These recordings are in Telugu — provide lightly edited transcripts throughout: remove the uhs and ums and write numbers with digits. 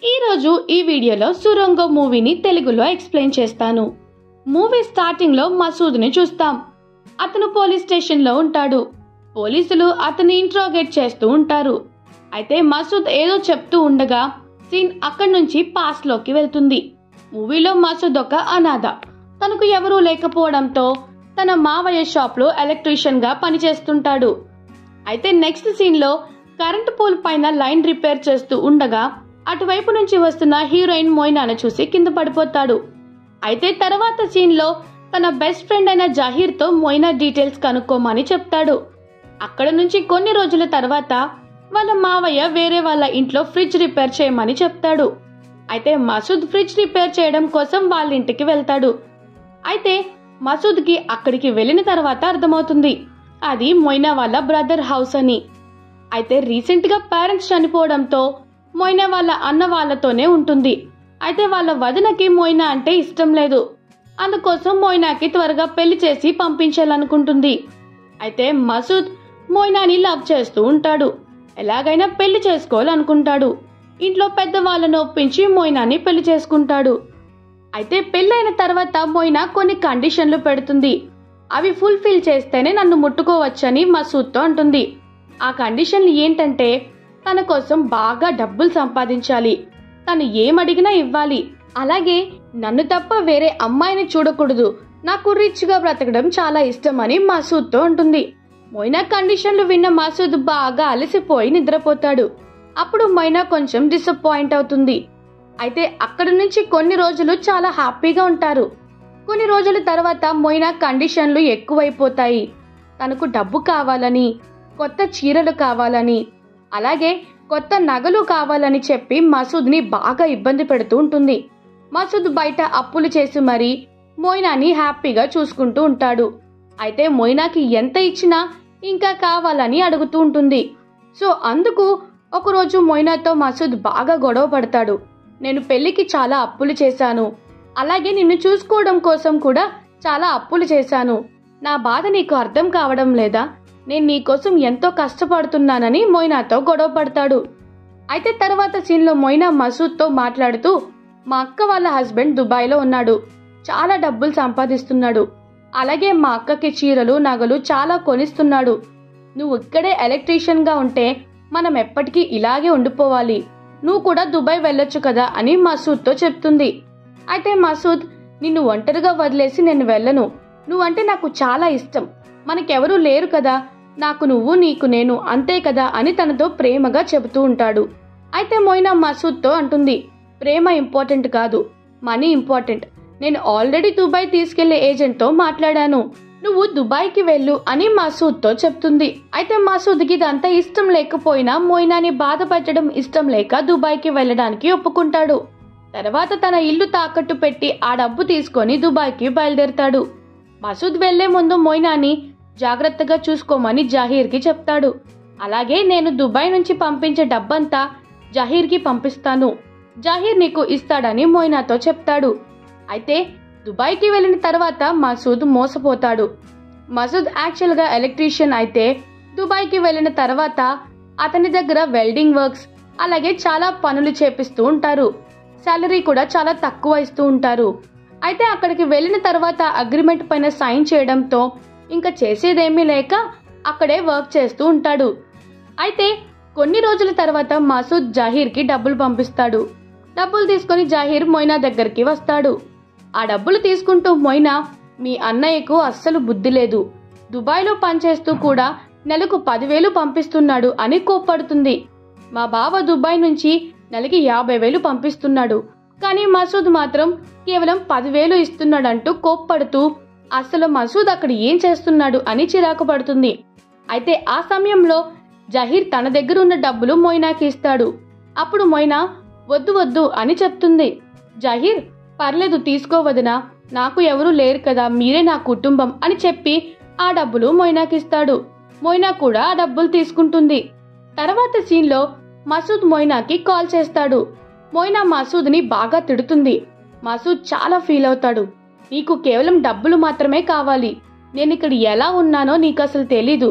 ఈరోజు ఈ వీడియోలో సురంగం మూవీని తెలుగులో ఎక్స్ప్లెయిన్ చేస్తాను. మూవీ స్టార్టింగ్లో మసూద్ని చూస్తాం. అతను పోలీస్ స్టేషన్లో ఉంటాడు. పోలీసులు అతన్ని ఇంట్రోగేట్ చేస్తూ ఉంటారు. అయితే మసూద్ ఏదో చెప్తూ ఉండగా సీన్ అక్కడి నుంచి పాస్ట్లోకి వెళ్తుంది. మూవీలో మసూద్ ఒక అనాథ. తనకు ఎవరూ లేకపోవడంతో తన మావయ్య షాప్లో ఎలక్ట్రీషియన్గా పనిచేస్తుంటాడు. అయితే నెక్స్ట్ సీన్లో కరెంటు పోల్ పైన లైన్ రిపేర్ చేస్తూ ఉండగా అటువైపు నుంచి వస్తున్న హీరోయిన్ మొయినాను చూసి కింద పడిపోతాడు. అయితే తర్వాత సీన్లో తన బెస్ట్ ఫ్రెండ్ అయిన జహీర్తో మొయినా డీటెయిల్స్ కనుక్కోమని చెప్తాడు. అక్కడ నుంచి కొన్ని రోజుల తర్వాత వాళ్ళ మావయ్య వేరే వాళ్ళ ఇంట్లో ఫ్రిడ్జ్ రిపేర్ చేయమని చెప్తాడు. అయితే మసూద్ ఫ్రిడ్జ్ రిపేర్ చేయడం కోసం వాళ్ళ ఇంటికి వెళ్తాడు. అయితే మసూద్కి అక్కడికి వెళ్ళిన తర్వాత అర్థమవుతుంది అది మొయినా వాళ్ళ బ్రదర్ హౌస్ అని. అయితే రీసెంట్గా పేరెంట్స్ చనిపోవడంతో మొయినా వాళ్ళ అన్న వాళ్ళతోనే ఉంటుంది. అయితే వాళ్ళ వదినకి మొయినా అంటే ఇష్టం లేదు. అందుకోసం మొయినాకి త్వరగా పెళ్లి చేసి పంపించాలనుకుంటుంది. అయితే మసూద్ మొయినాని లవ్ చేస్తూ ఉంటాడు. ఎలాగైనా పెళ్లి చేసుకోవాలనుకుంటాడు. ఇంట్లో పెద్దవాళ్ళను ఒప్పించి మొయినాని పెళ్లి చేసుకుంటాడు. అయితే పెళ్ళైన తర్వాత మొయినా కొన్ని కండిషన్లు పెడుతుంది. అవి ఫుల్ఫిల్ చేస్తేనే నన్ను ముట్టుకోవచ్చని మసూద్తో అంటుంది. ఆ కండిషన్లు ఏంటంటే తన కోసం బాగా డబ్బులు సంపాదించాలి, తను ఏమడిగినా ఇవ్వాలి, అలాగే నన్ను తప్ప వేరే అమ్మాయిని చూడకూడదు, నాకు రిచ్గా బ్రతకడం చాలా ఇష్టం అని మసూద్తో అంటుంది. మొయినా కండిషన్లు విన్న మసూద్ బాగా అలసిపోయి నిద్రపోతాడు. అప్పుడు మొయినా కొంచెం డిసప్పాయింట్ అవుతుంది. అయితే అక్కడి నుంచి కొన్ని రోజులు చాలా హ్యాపీగా ఉంటారు. కొన్ని రోజుల తర్వాత మొయినా కండిషన్లు ఎక్కువైపోతాయి. తనకు డబ్బు కావాలని, కొత్త చీరలు కావాలని, అలాగే కొత్త నగలు కావాలని చెప్పి మసూద్ని బాగా ఇబ్బంది పెడుతూ ఉంటుంది. మసూద్ బయట అప్పులు చేసి మరీ మొయినాని హ్యాపీగా చూసుకుంటూ ఉంటాడు. అయితే మొయినాకి ఎంత ఇచ్చినా ఇంకా కావాలని అడుగుతూ ఉంటుంది. సో అందుకు ఒకరోజు మొయినాతో మసూద్ బాగా గొడవ పడతాడు. నేను పెళ్లికి చాలా అప్పులు చేశాను, అలాగే నిన్ను చూసుకోవడం కోసం కూడా చాలా అప్పులు చేశాను, నా బాధ నీకు అర్థం కావడం లేదా, నేను నీకోసం ఎంతో కష్టపడుతున్నానని మొయినాతో గొడవ పడతాడు. అయితే తర్వాత సీన్లో మొయినా మసూద్తో మాట్లాడుతూ మా అక్క వాళ్ళ హస్బెండ్ దుబాయ్లో ఉన్నాడు, చాలా డబ్బులు సంపాదిస్తున్నాడు, అలాగే మా అక్కకి చీరలు నగలు చాలా కొనిస్తున్నాడు, నువ్వు ఇక్కడే ఎలక్ట్రీషియన్గా ఉంటే మనం ఎప్పటికీ ఇలాగే ఉండిపోవాలి, నువ్వు కూడా దుబాయ్ వెళ్ళొచ్చు కదా అని మసూద్తో చెప్తుంది. అయితే మసూద్ నిన్ను ఒంటరిగా వదిలేసి నేను వెళ్ళను, నువ్వంటే నాకు చాలా ఇష్టం, మనకెవరూ లేరు కదా, నాకు నువ్వు నీకు నేను అంతే కదా అని తనతో ప్రేమగా చెబుతూ ఉంటాడు. అయితే మొయినా మసూద్తో అంటుంది ప్రేమ ఇంపార్టెంట్ కాదు, మనీ ఇంపార్టెంట్, నేను ఆల్రెడీ దుబాయ్ తీసుకెళ్లే ఏజెంట్తో మాట్లాడాను, నువ్వు దుబాయ్కి వెళ్ళు అని మసూద్తో చెప్తుంది. అయితే మసూద్కి ఇదంతా ఇష్టం లేకపోయినా మొయినాని బాధ పెట్టడం ఇష్టం లేక దుబాయ్కి వెళ్ళడానికి ఒప్పుకుంటాడు. తర్వాత తన ఇల్లు తాకట్టు పెట్టి ఆ డబ్బు తీసుకొని దుబాయ్కి బయలుదేరతాడు. మసూద్ వెళ్లే ముందు మొయినాని జాగ్రత్తగా చూసుకోమని జహీర్కి చెప్తాడు. అలాగే నేను దుబాయ్ నుంచి పంపించే డబ్బంతా జహీర్కి పంపిస్తాను, జహీర్ నీకు ఇస్తాడని మొయినాతో చెప్తాడు. అయితే దుబాయ్కి వెళ్ళిన తర్వాత మసూద్ మోసపోతాడు. మసూద్ యాక్చువల్గా ఎలక్ట్రీషియన్ అయితే దుబాయ్కి వెళ్ళిన తర్వాత అతని దగ్గర వెల్డింగ్ వర్క్స్ అలాగే చాలా పనులు చేపిస్తూ ఉంటారు. శాలరీ కూడా చాలా తక్కువ ఇస్తూ ఉంటారు. అయితే అక్కడికి వెళ్ళిన తర్వాత అగ్రిమెంట్ పైన సైన్ చేయడంతో ఇంకా చేసేదేమీ లేక అక్కడే వర్క్ చేస్తూ ఉంటాడు. అయితే కొన్ని రోజుల తర్వాత మసూద్ జహీర్కి డబ్బులు పంపిస్తాడు. డబ్బులు తీసుకొని జహీర్ మొయినా దగ్గరికి వస్తాడు. ఆ డబ్బులు తీసుకుంటూ మొయినా మీ అన్నయ్యకు అస్సలు బుద్ధి లేదు, దుబాయ్లో పనిచేస్తూ కూడా నెలకు 10,000 పంపిస్తున్నాడు అని కోప్పడుతుంది. మా బావ దుబాయ్ నుంచి నెలకి 50,000 పంపిస్తున్నాడు, కానీ మసూద్ మాత్రం కేవలం 10,000 ఇస్తున్నాడంటూ కోప్పడుతూ అసలు మసూద్ అక్కడ ఏం చేస్తున్నాడు అని చిరాకు పడుతుంది. అయితే ఆ సమయంలో జహీర్ తన దగ్గర ఉన్న డబ్బులు మొయినాకి ఇస్తాడు. అప్పుడు మొయినా వద్దు వద్దు అని చెప్తుంది. జహీర్ పర్లేదు తీసుకోవదనా, నాకు ఎవరూ లేరు కదా, మీరే నా కుటుంబం అని చెప్పి ఆ డబ్బులు మొయినాకి ఇస్తాడు. మొయినా కూడా ఆ డబ్బులు తీసుకుంటుంది. తర్వాత సీన్లో మసూద్ మొయినాకి కాల్ చేస్తాడు. మొయినా మసూద్ని బాగా తిడుతుంది. మసూద్ చాలా ఫీల్ అవుతాడు. నీకు కేవలం డబ్బులు మాత్రమే కావాలి, నేను ఇక్కడ ఎలా ఉన్నానో నీకు అసలు తెలీదు,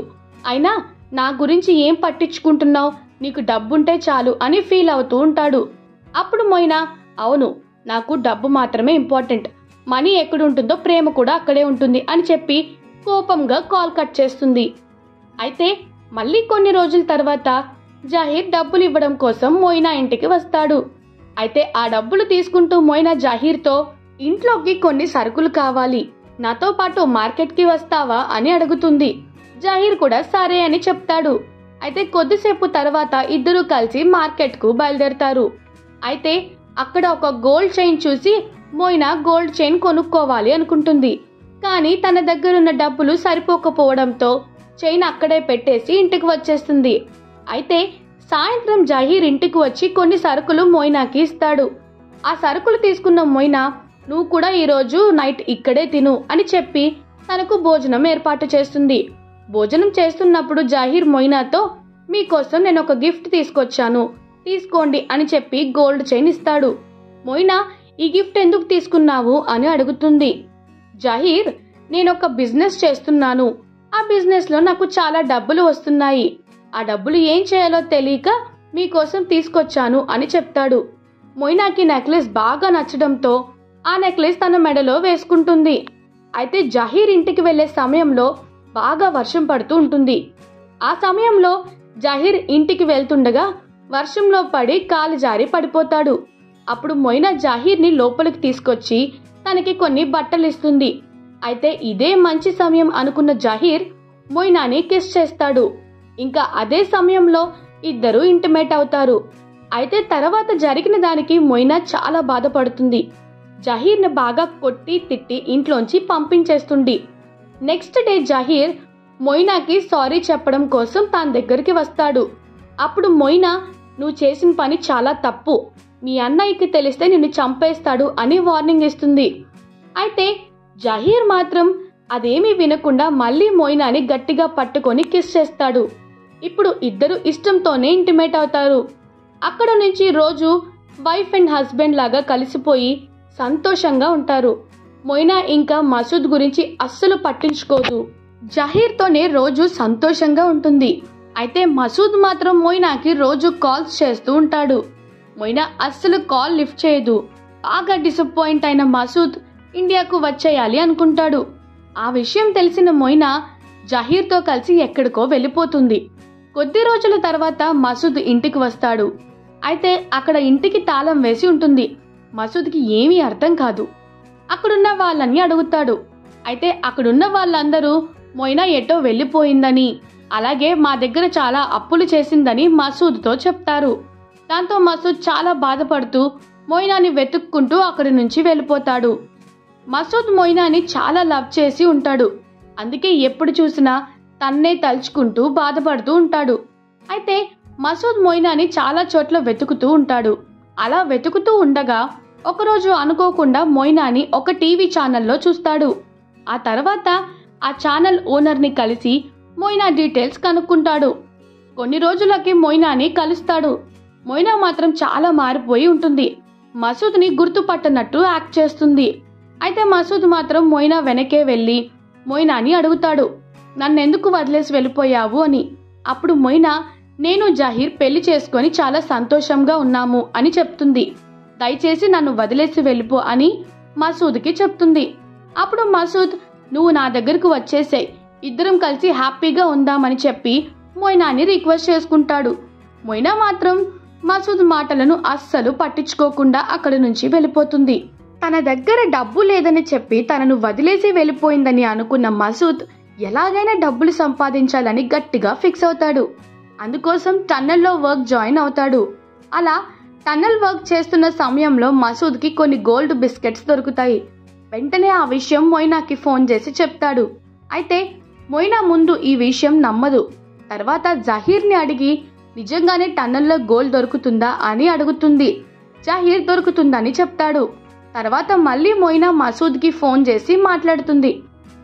అయినా నా గురించి ఏం పట్టించుకుంటున్నావు, నీకు డబ్బుంటే చాలు అని ఫీల్ అవుతూ ఉంటాడు. అప్పుడు మొయినా, అవును, నాకు డబ్బు మాత్రమే ఇంపార్టెంట్, మనీ ఎక్కడుంటుందో ప్రేమ కూడా అక్కడే ఉంటుంది అని చెప్పి కోపంగా కాల్ కట్ చేస్తుంది. అయితే మళ్ళీ కొన్ని రోజుల తర్వాత జహీర్ డబ్బులు ఇవ్వడం కోసం మొయినా ఇంటికి వస్తాడు. అయితే ఆ డబ్బులు తీసుకుంటూ మొయినా జహీర్తో, ఇంట్లోకి కొన్ని సరుకులు కావాలి, నాతో పాటు మార్కెట్కి వస్తావా అని అడుగుతుంది. జహీర్ కూడా సరే అని చెప్తాడు. అయితే కొద్దిసేపు తర్వాత ఇద్దరూ కలిసి మార్కెట్కు బయలుదేరతారు. అయితే అక్కడ ఒక గోల్డ్ చైన్ చూసి మొయినా గోల్డ్ చైన్ కొనుక్కోవాలి అనుకుంటుంది. కానీ తన దగ్గరున్న డబ్బులు సరిపోకపోవడంతో చైన్ అక్కడే పెట్టేసి ఇంటికి వచ్చేస్తుంది. అయితే సాయంత్రం జహీర్ ఇంటికి వచ్చి కొన్ని సరుకులు మొయినాకి ఇస్తాడు. ఆ సరుకులు తీసుకున్న మొయినా, నువ్వు కూడా ఈరోజు నైట్ ఇక్కడే తిను అని చెప్పి తనకు భోజనం ఏర్పాటు చేస్తుంది. భోజనం చేస్తున్నప్పుడు జహీర్ మొయినాతో, మీకోసం నేను ఒక గిఫ్ట్ తీసుకొచ్చాను, తీసుకోండి అని చెప్పి గోల్డ్ చైన్ ఇస్తాడు. మొయినా, ఈ గిఫ్ట్ ఎందుకు తీసుకున్నావు అని అడుగుతుంది. జహీర్, నేనొక బిజినెస్ చేస్తున్నాను, ఆ బిజినెస్ లో నాకు చాలా డబ్బులు వస్తున్నాయి, ఆ డబ్బులు ఏం చేయాలో తెలియక మీకోసం తీసుకొచ్చాను అని చెప్తాడు. మొయినాకి నెక్లెస్ బాగా నచ్చడంతో ఆ నెక్లెస్ తన మెడలో వేసుకుంటుంది. అయితే జహీర్ ఇంటికి వెళ్లే సమయంలో బాగా వర్షం పడుతూ ఉంటుంది. ఆ సమయంలో జహీర్ ఇంటికి వెళ్తుండగా వర్షంలో పడి కాలు జారి పడిపోతాడు. అప్పుడు మొయినా జహీర్ని లోపలికి తీసుకొచ్చి తనకి కొన్ని బట్టలు ఇస్తుంది. అయితే ఇదే మంచి సమయం అనుకున్న జహీర్ మొయినాని కిస్ చేస్తాడు. ఇంకా అదే సమయంలో ఇద్దరు ఇంటిమేట్ అవుతారు. అయితే తర్వాత జరిగిన దానికి మొయినా చాలా బాధపడుతుంది. జహీర్ని బాగా కొట్టి తిట్టి ఇంట్లోంచి పంపించేస్తుంది. నెక్స్ట్ డే జహీర్ మొయినాకి సారీ చెప్పడం కోసం తన దగ్గరికి వస్తాడు. అప్పుడు మొయినా, నువ్వు చేసిన పని చాలా తప్పు, మీ అన్నయ్యకి తెలిస్తే నిన్ను చంపేస్తాడు అని వార్నింగ్ ఇస్తుంది. అయితే జహీర్ మాత్రం అదేమీ వినకుండా మళ్ళీ మొయినాని గట్టిగా పట్టుకొని కిస్ చేస్తాడు. ఇప్పుడు ఇద్దరు ఇష్టంతోనే ఇంటిమేట్ అవుతారు. అక్కడ నుంచి రోజు వైఫ్ అండ్ హస్బెండ్ లాగా కలిసిపోయి సంతోషంగా ఉంటారు. మొయినా ఇంకా మసూద్ గురించి అస్సలు పట్టించుకోదు. జహీర్తోనే రోజు సంతోషంగా ఉంటుంది. అయితే మసూద్ మాత్రం మొయినాకి రోజు కాల్స్ చేస్తూ ఉంటాడు. మొయినా అస్సలు కాల్ లిఫ్ట్ చేయదు. బాగా డిసప్పాయింట్ అయిన మసూద్ ఇండియాకు వచ్చేయాలి అనుకుంటాడు. ఆ విషయం తెలిసిన మొయినా జహీర్తో కలిసి ఎక్కడికో వెళ్ళిపోతుంది. కొద్ది రోజుల తర్వాత మసూద్ ఇంటికి వస్తాడు. అయితే అక్కడ ఇంటికి తాళం వేసి ఉంటుంది. మసూద్కి ఏమీ అర్థం కాదు. అక్కడున్న వాళ్ళని అడుగుతాడు. అయితే అక్కడున్న వాళ్ళందరూ మొయినా ఎటో వెళ్ళిపోయిందని, అలాగే మా దగ్గర చాలా అప్పులు చేసిందని మసూద్తో చెప్తారు. దాంతో మసూద్ చాలా బాధపడుతూ మొయినాని వెతుక్కుంటూ అక్కడి నుంచి వెళ్ళిపోతాడు. మసూద్ మొయినాని చాలా లవ్ చేసి ఉంటాడు. అందుకే ఎప్పుడు చూసినా తన్నే తలుచుకుంటూ బాధపడుతూ ఉంటాడు. అయితే మసూద్ మొయినాని చాలా చోట్ల వెతుకుతూ ఉంటాడు. అలా వెతుకుతూ ఉండగా ఒకరోజు అనుకోకుండా మొయినాని ఒక టీవీ ఛానల్లో చూస్తాడు. ఆ తర్వాత ఆ ఛానల్ ఓనర్ని కలిసి మొయినా డీటెయిల్స్ కనుక్కుంటాడు. కొన్ని రోజులకి మొయినాని కలుస్తాడు. మొయినా మాత్రం చాలా మారిపోయి ఉంటుంది. మసూద్ని గుర్తుపట్టనట్టు యాక్ట్ చేస్తుంది. అయితే మసూద్ మాత్రం మొయినా వెనకే వెళ్ళి మొయినాని అడుగుతాడు, నన్నెందుకు వదిలేసి వెళ్ళిపోయావు అని. అప్పుడు మొయినా, నేను జహీర్ పెళ్లి చేసుకొని చాలా సంతోషంగా ఉన్నాము అని చెప్తుంది. దయచేసి నన్ను వదిలేసి వెళ్ళిపో అని మసూద్కి చెప్తుంది. అప్పుడు మసూద్, నువ్వు నా దగ్గరకు వచ్చేసాయి, ఇద్దరం కలిసి హ్యాపీగా ఉందామని చెప్పి మొయినాని రిక్వెస్ట్ చేసుకుంటాడు. మొయినా మాత్రం మసూద్ మాటలను అస్సలు పట్టించుకోకుండా అక్కడి నుంచి వెళ్ళిపోతుంది. తన దగ్గర డబ్బు లేదని చెప్పి తనను వదిలేసి వెళ్ళిపోయిందని అనుకున్న మసూద్ ఎలాగైనా డబ్బులు సంపాదించాలని గట్టిగా ఫిక్స్ అవుతాడు. అందుకోసం టన్నెల్లో వర్క్ జాయిన్ అవుతాడు. అలా టన్నెల్ వర్క్ చేస్తున్న సమయంలో మసూద్కి కొన్ని గోల్డ్ బిస్కెట్స్ దొరుకుతాయి. వెంటనే ఆ విషయం మొయినాకి ఫోన్ చేసి చెప్తాడు. అయితే మొయినా ముందు ఈ విషయం నమ్మదు. తర్వాత జహీర్ని అడిగి నిజంగానే టన్నెల్లో గోల్డ్ దొరుకుతుందా అని అడుగుతుంది. జహీర్ దొరుకుతుందని చెప్తాడు. తర్వాత మళ్ళీ మొయినా మసూద్కి ఫోన్ చేసి మాట్లాడుతుంది.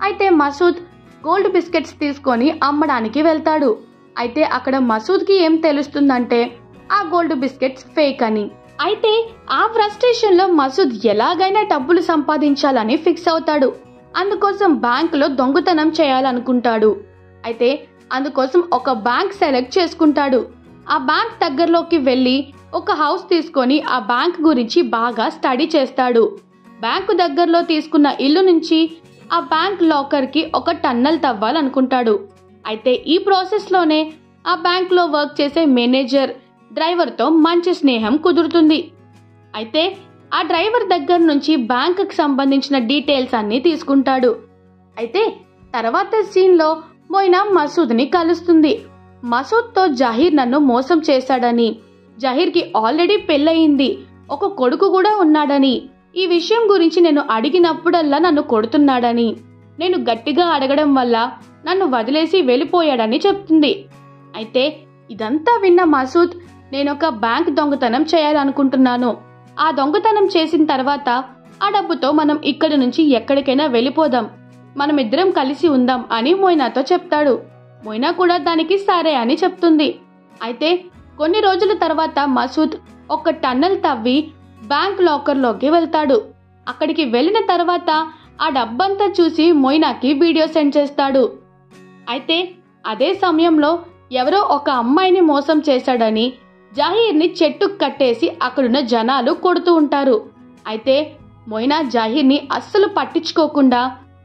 అయితే మసూద్ గోల్డ్ బిస్కెట్స్ తీసుకొని అమ్మడానికి వెళ్తాడు. అయితే అక్కడ మసూద్కి ఏం తెలుస్తుందంటే ఆ గోల్డ్ బిస్కెట్స్ ఫేక్ అని. అయితే ఆ ఫ్రస్ట్రేషన్ లో మసూద్ ఎలాగైనా డబ్బులు సంపాదించాలని ఫిక్స్ అవుతాడు. అందుకోసం బ్యాంకులో దొంగతనం చేయాలనుకుంటాడు. అయితే అందుకోసం ఒక బ్యాంక్ సెలెక్ట్ చేసుకుంటాడు. ఆ బ్యాంక్ దగ్గరలోకి వెళ్ళి ఒక హౌస్ తీసుకొని ఆ బ్యాంక్ గురించి బాగా స్టడీ చేస్తాడు. బ్యాంకు దగ్గరలో తీసుకున్న ఇల్లు నుంచి ఆ బ్యాంక్ లాకర్కి ఒక టన్నల్ తవ్వాలనుకుంటాడు. అయితే ఈ ప్రాసెస్లోనే ఆ బ్యాంక్లో వర్క్ చేసే మేనేజర్ డ్రైవర్తో మంచి స్నేహం కుదురుతుంది. అయితే ఆ డ్రైవర్ దగ్గర నుంచి బ్యాంకుకి సంబంధించిన డీటెయిల్స్ అన్నీ తీసుకుంటాడు. అయితే తర్వాత సీన్లో మొయినా మసూద్ని కలుస్తుంది. మసూద్తో జహీర్ నన్ను మోసం చేశాడని, జహీర్కి ఆల్రెడీ పెళ్ళయింది, ఒక కొడుకు కూడా ఉన్నాడని, ఈ విషయం గురించి నేను అడిగినప్పుడల్లా నన్ను కొడుతున్నాడని, నేను గట్టిగా అడగడం వల్ల నన్ను వదిలేసి వెళ్ళిపోయాడని చెప్తుంది. అయితే ఇదంతా విన్న మసూద్, నేనొక బ్యాంక్ దొంగతనం చేయాలనుకుంటున్నాను. ఆ దొంగతనం చేసిన తర్వాత ఆ డబ్బుతో మనం ఇక్కడి నుంచి ఎక్కడికైనా వెళ్ళిపోదాం, మనమిద్దరం కలిసి ఉందాం అని మొయినాతో చెప్తాడు. మొయినా కూడా దానికి సరే అని చెప్తుంది. అయితే కొన్ని రోజుల తర్వాత మసూద్ ఒక టన్నల్ తవ్వి బ్యాంక్ లాకర్లోకి వెళ్తాడు. అక్కడికి వెళ్ళిన తర్వాత ఆ డబ్బంతా చూసి మొయినాకి వీడియో సెండ్ చేస్తాడు. అయితే అదే సమయంలో ఎవరో ఒక అమ్మాయిని మోసం చేశాడని జహీర్ని చెట్టుకు కట్టేసి అక్కడున్న జనాలు కొడుతూ ఉంటారు. అయితే మొయినా జహీర్ని అస్సలు పట్టించుకోకుండా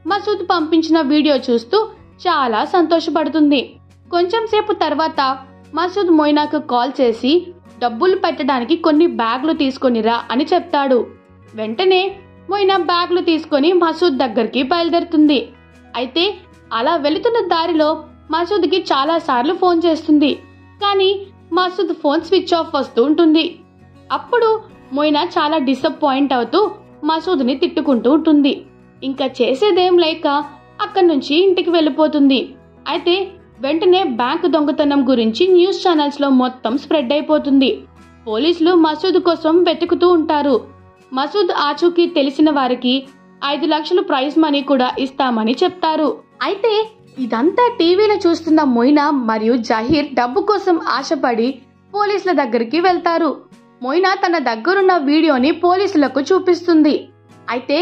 మసూద్ పంపించిన వీడియో చూస్తూ చాలా సంతోషపడుతుంది. కొంచెం సేపు తర్వాత మసూద్ మొయినాకు కాల్ చేసి డబ్బులు పెట్టడానికి కొన్ని బ్యాగులు తీసుకొనిరా అని చెప్తాడు. వెంటనే మొయినా బ్యాగులు తీసుకొని మసూద్ దగ్గరికి బయలుదేరుతుంది. అయితే అలా వెళుతున్న దారిలో మసూద్కి చాలా సార్లు ఫోన్ చేస్తుంది. కానీ మసూద్ ఫోన్ స్విచ్ ఆఫ్ వస్తూ ఉంటుంది. అప్పుడు మొయినా చాలా డిసప్పాయింట్ అవుతూ మసూద్ని తిట్టుకుంటూ ఉంటుంది. ఇంకా చేసేదేం లేక అక్కడి నుంచి ఇంటికి వెళ్ళిపోతుంది. అయితే వెంటనే బ్యాంకు దొంగతనం గురించి న్యూస్ ఛానల్స్లో మొత్తం స్ప్రెడ్ అయిపోతుంది. పోలీసులు మసూద్ కోసం వెతుకుతూ ఉంటారు. మసూద్ ఆచూకీ తెలిసిన వారికి 5 లక్షలు ప్రైజ్ మనీ కూడా ఇస్తామని చెప్తారు. అయితే ఇదంతా టీవీలో చూస్తున్న మొయినా మరియు జహీర్ డబ్బు కోసం ఆశపడి పోలీసుల దగ్గరికి వెళ్తారు. మొయినా తన దగ్గరున్న వీడియోని పోలీసులకు చూపిస్తుంది. అయితే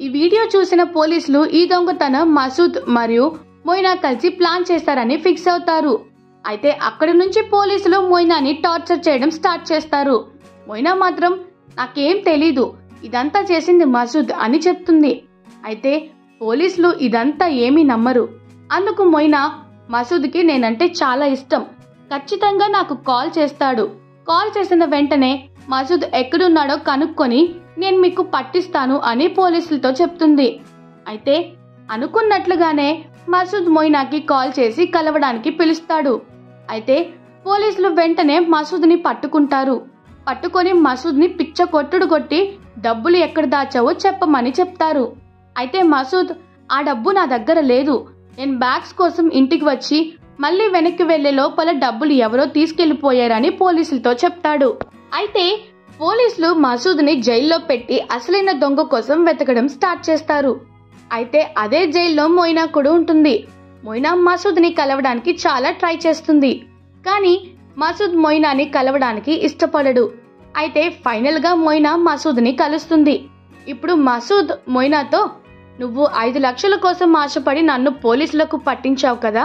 ఈ వీడియో చూసిన పోలీసులు ఈ దొంగతనం మసూద్ మరియు మొయినా కలిసి ప్లాన్ చేస్తారని ఫిక్స్ అవుతారు. అయితే అక్కడి నుంచి పోలీసులు మొయినాని టార్చర్ చేయడం స్టార్ట్ చేస్తారు. మొయినా మాత్రం నాకేం తెలీదు, ఇదంతా చేసింది మసూద్ అని చెప్తుంది. అయితే పోలీసులు ఇదంతా ఏమీ నమ్మరు. అందుకు మొయినా మసూద్కి నేనంటే చాలా ఇష్టం, ఖచ్చితంగా నాకు కాల్ చేస్తాడు, కాల్ చేసిన వెంటనే మసూద్ ఎక్కడున్నాడో కనుక్కొని నేను మీకు పట్టిస్తాను అని పోలీసులతో చెప్తుంది. అయితే అనుకున్నట్లుగానే మసూద్ మొయినాకి కాల్ చేసి కలవడానికి పిలుస్తాడు. అయితే పోలీసులు వెంటనే మసూద్ని పట్టుకుంటారు. పట్టుకొని మసూద్ని పిచ్చ కొట్టుడు కొట్టి డబ్బులు ఎక్కడ దాచావో చెప్పమని చెప్తారు. అయితే మసూద్, ఆ డబ్బు నా దగ్గర లేదు, నేను బ్యాగ్స్ కోసం ఇంటికి వచ్చి మళ్ళీ వెనక్కి వెళ్లే లోపల డబ్బులు ఎవరో తీసుకెళ్లిపోయారని పోలీసులతో చెప్తాడు. అయితే పోలీసులు మసూద్ని జైల్లో పెట్టి అసలైన దొంగ కోసం వెతకడం స్టార్ట్ చేస్తారు. అయితే అదే జైల్లో మొయినా కూడా ఉంటుంది. మొయినా మసూద్ని కలవడానికి చాలా ట్రై చేస్తుంది. కానీ మసూద్ మొయినాని కలవడానికి ఇష్టపడడు. అయితే ఫైనల్ గా మొయినా మసూద్ని కలుస్తుంది. ఇప్పుడు మసూద్ మొయినాతో, నువ్వు 5 లక్షల కోసం ఆశపడి నన్ను పోలీసులకు పట్టించావు కదా,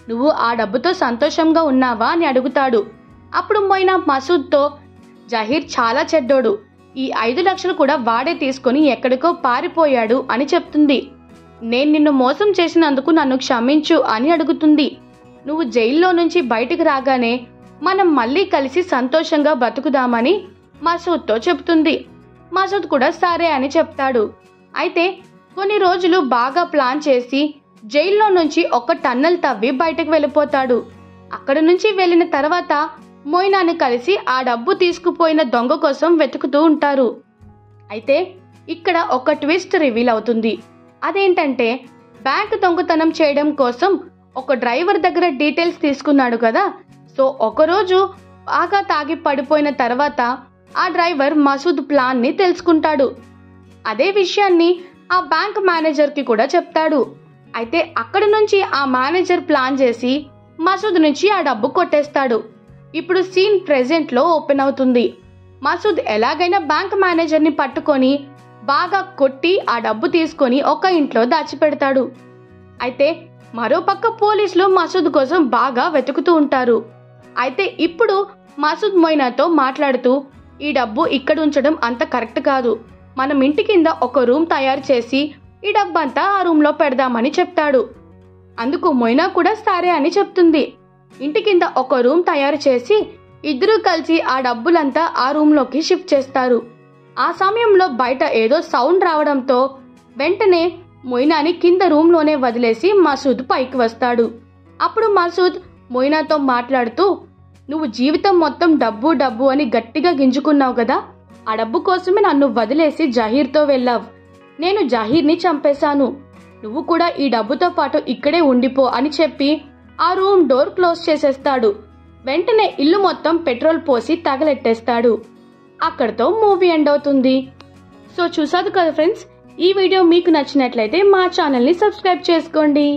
నువ్వు ఆ డబ్బుతో సంతోషంగా ఉన్నావా అని అడుగుతాడు. అప్పుడు మొయినా మసూద్తో, జహీర్ చాలా చెడ్డోడు, ఈ 5 లక్షలు కూడా వాడే తీసుకొని ఎక్కడికో పారిపోయాడు అని చెప్తుంది. నేను నిన్ను మోసం చేసినందుకు నన్ను క్షమించు అని అడుగుతుంది. నువ్వు జైల్లో నుంచి బయటకు రాగానే మనం మళ్ళీ కలిసి సంతోషంగా బతుకుదామని మసూద్తో చెప్తుంది. మసూద్ కూడా సరే అని చెప్తాడు. అయితే కొన్ని రోజులు బాగా ప్లాన్ చేసి జైల్లో నుంచి ఒక టన్నల్ తవ్వి బయటకు వెళ్ళిపోతాడు. అక్కడి నుంచి వెళ్ళిన తర్వాత మొయినాని కలిసి ఆ డబ్బు తీసుకుపోయిన దొంగ కోసం వెతుకుతూ ఉంటారు. అయితే ఇక్కడ ఒక ట్విస్ట్ రివీల్ అవుతుంది. అదేంటంటే, బ్యాంక్ దొంగతనం చేయడం కోసం ఒక డ్రైవర్ దగ్గర డీటెయిల్స్ తీసుకున్నాడు కదా, సో ఒకరోజు బాగా తాగి పడిపోయిన తర్వాత ఆ డ్రైవర్ మసూద్ ప్లాన్ని తెలుసుకుంటాడు. అదే విషయాన్ని ఆ బ్యాంక్ మేనేజర్కి కూడా చెప్తాడు. అయితే అక్కడి నుంచి ఆ మేనేజర్ ప్లాన్ చేసి మసూద్ నుంచి ఆ డబ్బు కొట్టేస్తాడు. ఇప్పుడు సీన్ ప్రెజెంట్లో ఓపెన్ అవుతుంది. మసూద్ ఎలాగైనా బ్యాంక్ మేనేజర్ని పట్టుకొని బాగా కొట్టి ఆ డబ్బు తీసుకొని ఒక ఇంట్లో దాచిపెడతాడు. అయితే మరోపక్క పోలీసులు మసూద్ కోసం బాగా వెతుకుతూ ఉంటారు. అయితే ఇప్పుడు మసూద్ మొయినాతో మాట్లాడుతూ, ఈ డబ్బు ఇక్కడ ఉంచడం అంత కరెక్ట్ కాదు. మనం ఇంటి కింద ఒక రూమ్ తయారు చేసి ఈ డబ్బంతా ఆ రూమ్లో పెడదామని చెప్తాడు. అందుకు మొయినా కూడా సరే అని చెప్తుంది. ఇంటి కింద ఒక రూమ్ తయారు చేసి ఇద్దరూ కలిసి ఆ డబ్బులంతా ఆ రూమ్లోకి షిఫ్ట్ చేస్తారు. ఆ సమయంలో బయట ఏదో సౌండ్ రావడంతో వెంటనే మొయినాని కింద రూమ్లోనే వదిలేసి మసూద్ పైకి వస్తాడు. అప్పుడు మసూద్ మొయినాతో మాట్లాడుతూ, నువ్వు జీవితం మొత్తం డబ్బు డబ్బు అని గట్టిగా గింజుకున్నావు కదా, ఆ డబ్బు కోసమే నన్ను వదిలేసి జహీర్తో వెళ్ళావు. నేను జహీర్ని చంపేశాను. నువ్వు కూడా ఈ డబ్బుతో పాటు ఇక్కడే ఉండిపో అని చెప్పి ఆ రూమ్ డోర్ క్లోజ్ చేసేస్తాడు. వెంటనే ఇల్లు మొత్తం పెట్రోల్ పోసి తగలెట్టేస్తాడు. అక్కడితో మూవీ ఎండ్ అవుతుంది. సో చూసారు కదా ఫ్రెండ్స్, ఈ వీడియో మీకు నచ్చినట్లయితే మా ఛానల్ని సబ్స్క్రైబ్ చేసుకోండి.